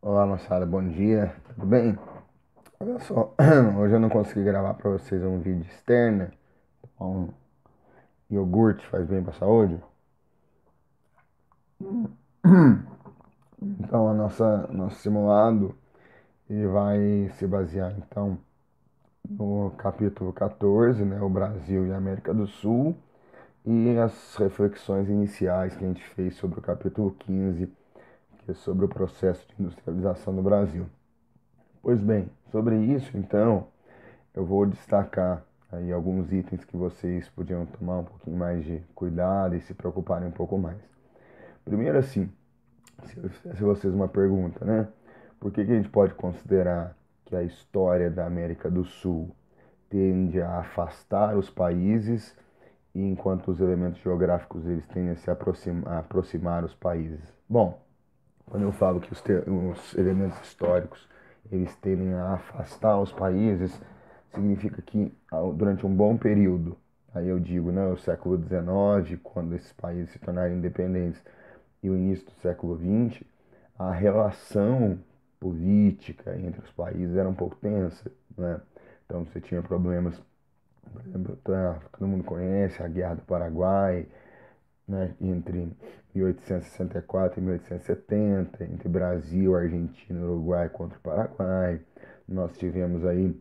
Olá, moçada, bom dia, tudo bem? Olha só, hoje eu não consegui gravar para vocês um vídeo externo, um iogurte faz bem para a saúde. Então, nosso simulado ele vai se basear então no capítulo 14, né, o Brasil e a América do Sul, e as reflexões iniciais que a gente fez sobre o capítulo 15, que é sobre o processo de industrialização do Brasil. Pois bem, sobre isso, então, eu vou destacar aí alguns itens que vocês podiam tomar um pouquinho mais de cuidado e se preocuparem um pouco mais. Primeiro, assim, se eu fizesse vocês uma pergunta, né? Por que a gente pode considerar que a história da América do Sul tende a afastar os países, e enquanto os elementos geográficos eles tendem a se aproximar os países? Bom, quando eu falo que os elementos históricos eles tendem a afastar os países, significa que durante um bom período, aí eu digo, né, o século XIX, quando esses países se tornaram independentes, e o início do século XX, a relação política entre os países era um pouco tensa, né? Então você tinha problemas, por exemplo, todo mundo conhece a Guerra do Paraguai, né, entre 1864 e 1870, entre Brasil, Argentina e Uruguai contra o Paraguai. Nós tivemos aí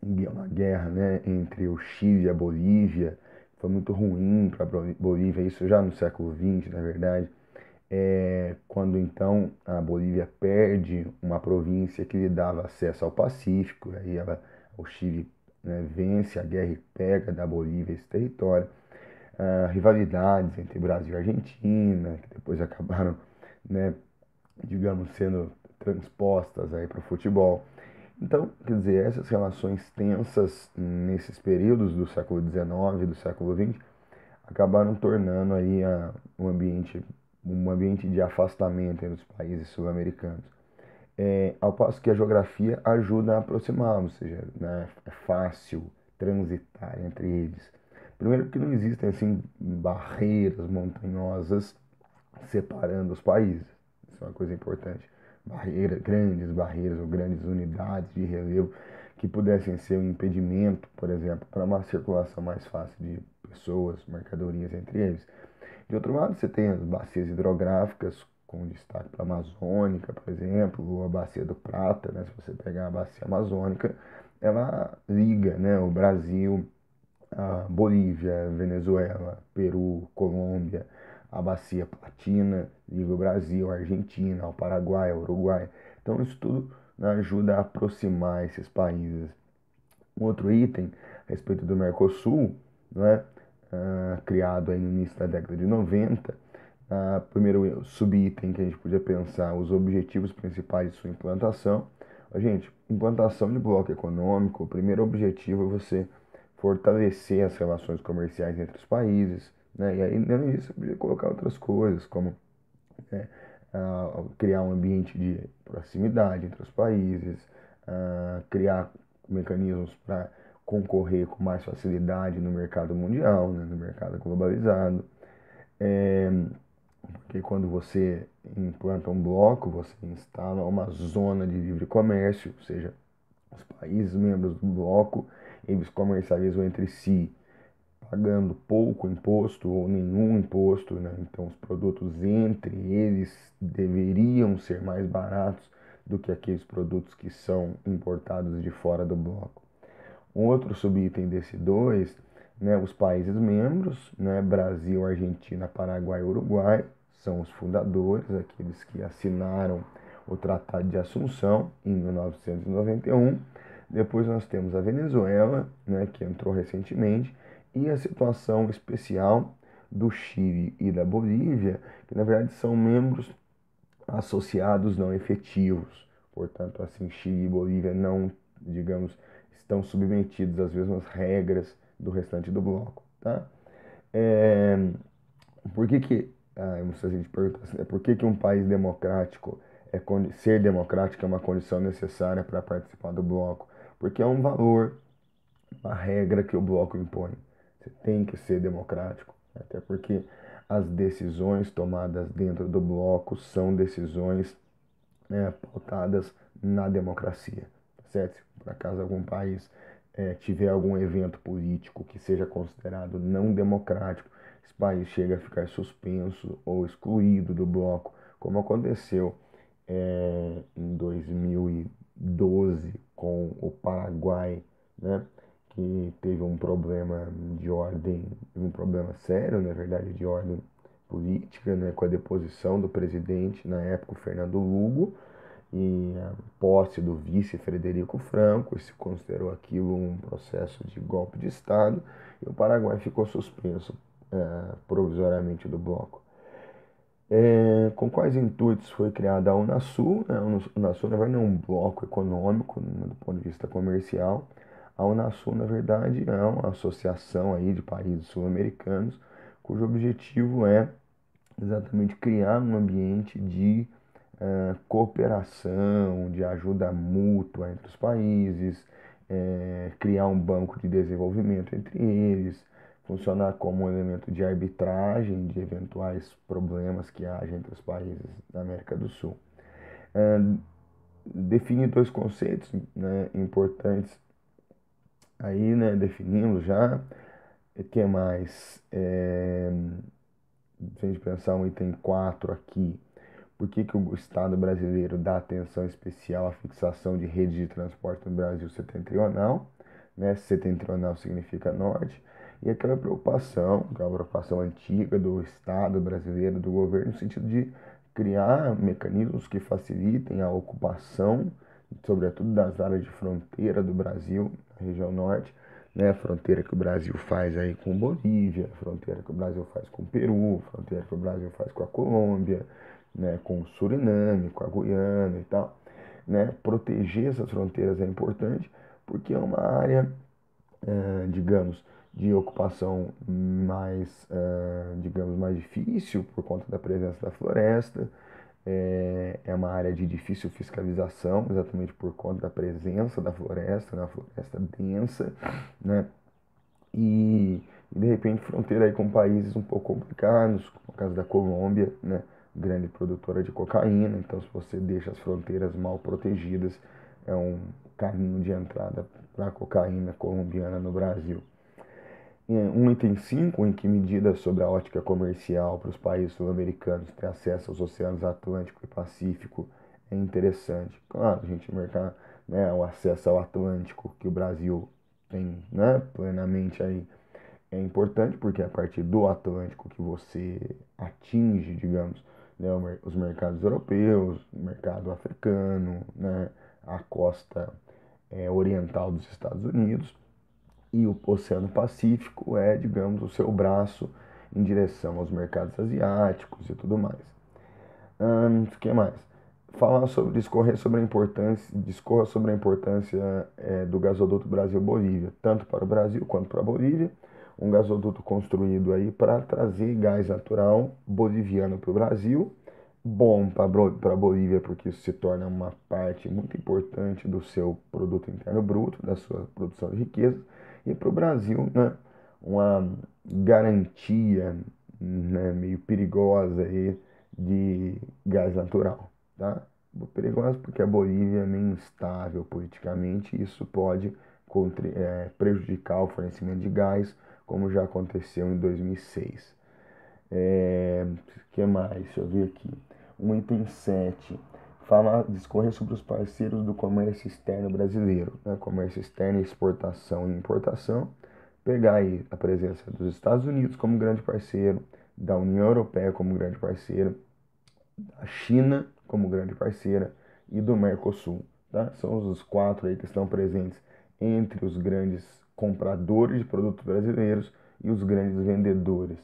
uma guerra, né, entre o Chile e a Bolívia, foi muito ruim para a Bolívia, isso já no século XX, na verdade, quando então a Bolívia perde uma província que lhe dava acesso ao Pacífico, aí o Chile, né, vence a guerra e pega da Bolívia esse território. Rivalidades entre Brasil e Argentina, que depois acabaram, né, digamos, sendo transpostas aí para o futebol. Então, quer dizer, essas relações tensas nesses períodos do século XIX e do século XX acabaram tornando aí um ambiente de afastamento entre os países sul-americanos. Ao passo que a geografia ajuda a aproximar, ou seja, né, é fácil transitar entre eles. Primeiro porque não existem assim barreiras montanhosas separando os países. Isso é uma coisa importante. Grandes barreiras ou grandes unidades de relevo que pudessem ser um impedimento, por exemplo, para uma circulação mais fácil de pessoas, mercadorias entre eles. De outro lado, você tem as bacias hidrográficas, com destaque para a Amazônica, por exemplo, ou a Bacia do Prata, né? Se você pegar a Bacia Amazônica, ela liga, né, o Brasil a Bolívia, Venezuela, Peru, Colômbia, a Bacia Platina, liga o Brasil, a Argentina, ao Paraguai, ao Uruguai. Então, isso tudo, né, ajuda a aproximar esses países. Um outro item a respeito do Mercosul, não é? Criado aí no início da década de 90. Primeiro subitem que a gente podia pensar, os objetivos principais de sua implantação. Gente, implantação de bloco econômico, o primeiro objetivo é você fortalecer as relações comerciais entre os países, né? E aí, além disso, você podia colocar outras coisas, como criar um ambiente de proximidade entre os países, criar mecanismos para concorrer com mais facilidade no mercado mundial, né, no mercado globalizado. É, Porque quando você implanta um bloco, você instala uma zona de livre comércio, ou seja, os países membros do bloco, eles comercializam entre si, pagando pouco imposto ou nenhum imposto, né? Então os produtos entre eles deveriam ser mais baratos do que aqueles produtos que são importados de fora do bloco. Um outro subitem desse dois, né, os países membros, né, Brasil, Argentina, Paraguai e Uruguai, são os fundadores, aqueles que assinaram o Tratado de Assunção em 1991. Depois nós temos a Venezuela, né, que entrou recentemente, e a situação especial do Chile e da Bolívia, que na verdade são membros associados não efetivos. Portanto, assim, Chile e Bolívia não, digamos, estão submetidos às mesmas regras do restante do bloco, tá? É, por que que, se a gente pergunta assim, por que que um país democrático ser democrático é uma condição necessária para participar do bloco? Porque é um valor, uma regra que o bloco impõe. Você tem que ser democrático, até porque as decisões tomadas dentro do bloco são decisões pautadas na democracia, certo? Se por acaso algum país tiver algum evento político que seja considerado não democrático, esse país chega a ficar suspenso ou excluído do bloco, como aconteceu em 2012 com o Paraguai, né? Que teve um problema de ordem, um problema sério, na verdade, de ordem política, né? Com a deposição do presidente, na época, o Fernando Lugo, e a posse do vice Frederico Franco, e se considerou aquilo um processo de golpe de Estado, e o Paraguai ficou suspenso provisoriamente do bloco. Com quais intuitos foi criada a Unasul? Né? A Unasul, na verdade, não é um bloco econômico, né, do ponto de vista comercial. A Unasul, na verdade, é uma associação aí de países sul-americanos, cujo objetivo é exatamente criar um ambiente de cooperação, de ajuda mútua entre os países, criar um banco de desenvolvimento entre eles, funcionar como um elemento de arbitragem de eventuais problemas que haja entre os países da América do Sul. Define dois conceitos, né, importantes aí, né, definimos já. O que mais? Se a gente pensar um item 4 aqui, por que que o Estado brasileiro dá atenção especial à fixação de rede de transporte no Brasil setentrional? Né? Setentrional significa norte. E aquela preocupação, que é uma preocupação antiga do Estado brasileiro, do governo, no sentido de criar mecanismos que facilitem a ocupação, sobretudo das áreas de fronteira do Brasil, na região norte, né? A fronteira que o Brasil faz aí com Bolívia, a fronteira que o Brasil faz com o Peru, a fronteira que o Brasil faz com a Colômbia, né? Com o Suriname, com a Guiana e tal. Né? Proteger essas fronteiras é importante porque é uma área, digamos, de ocupação mais, digamos, mais difícil por conta da presença da floresta. É uma área de difícil fiscalização, exatamente por conta da presença da floresta, né? Uma floresta densa, né? E de repente fronteira aí com países um pouco complicados, como o caso da Colômbia, né? Grande produtora de cocaína, então se você deixa as fronteiras mal protegidas, é um caminho de entrada para a cocaína colombiana no Brasil. Um item 5, em que medida sobre a ótica comercial para os países sul-americanos ter acesso aos oceanos Atlântico e Pacífico é interessante. Claro, a gente marcar, né, o acesso ao Atlântico que o Brasil tem, né, plenamente aí é importante, porque é a partir do Atlântico que você atinge, digamos, né, os mercados europeus, o mercado africano, né, a costa oriental dos Estados Unidos. E o Oceano Pacífico é, digamos, o seu braço em direção aos mercados asiáticos e tudo mais. O que mais? Discorra sobre a importância do gasoduto Brasil-Bolívia, tanto para o Brasil quanto para a Bolívia. Um gasoduto construído aí para trazer gás natural boliviano para o Brasil, bom para a Bolívia porque isso se torna uma parte muito importante do seu produto interno bruto, da sua produção de riqueza, e para o Brasil, né, uma garantia, né, meio perigosa aí de gás natural, tá? Perigosa porque a Bolívia é meio instável politicamente e isso pode prejudicar o fornecimento de gás, como já aconteceu em 2006. Que mais? Deixa eu ver aqui. Um item 7. Discorrer sobre os parceiros do comércio externo brasileiro. Né? Comércio externo, exportação e importação. Pegar aí a presença dos Estados Unidos como grande parceiro, da União Europeia como grande parceiro, da China como grande parceira e do Mercosul. Tá? São os 4 aí que estão presentes entre os grandes compradores de produtos brasileiros e os grandes vendedores.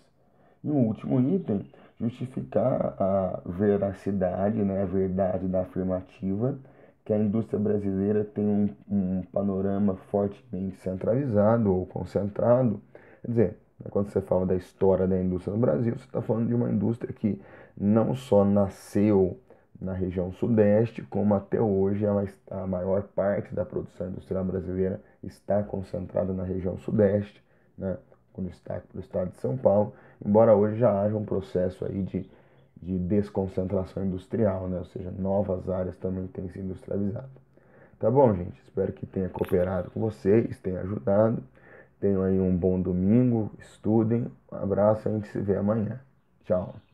E o último item, justificar a veracidade, né, a verdade da afirmativa que a indústria brasileira tem um panorama fortemente centralizado ou concentrado. Quer dizer, quando você fala da história da indústria no Brasil, você está falando de uma indústria que não só nasceu na região sudeste, como até hoje a maior parte da produção industrial brasileira está concentrada na região sudeste, né? Com destaque para o estado de São Paulo, embora hoje já haja um processo aí de de desconcentração industrial, né? Ou seja, novas áreas também têm se industrializado. Tá bom, gente? Espero que tenha cooperado com vocês, tenha ajudado. Tenham aí um bom domingo, estudem. Um abraço, a gente se vê amanhã. Tchau.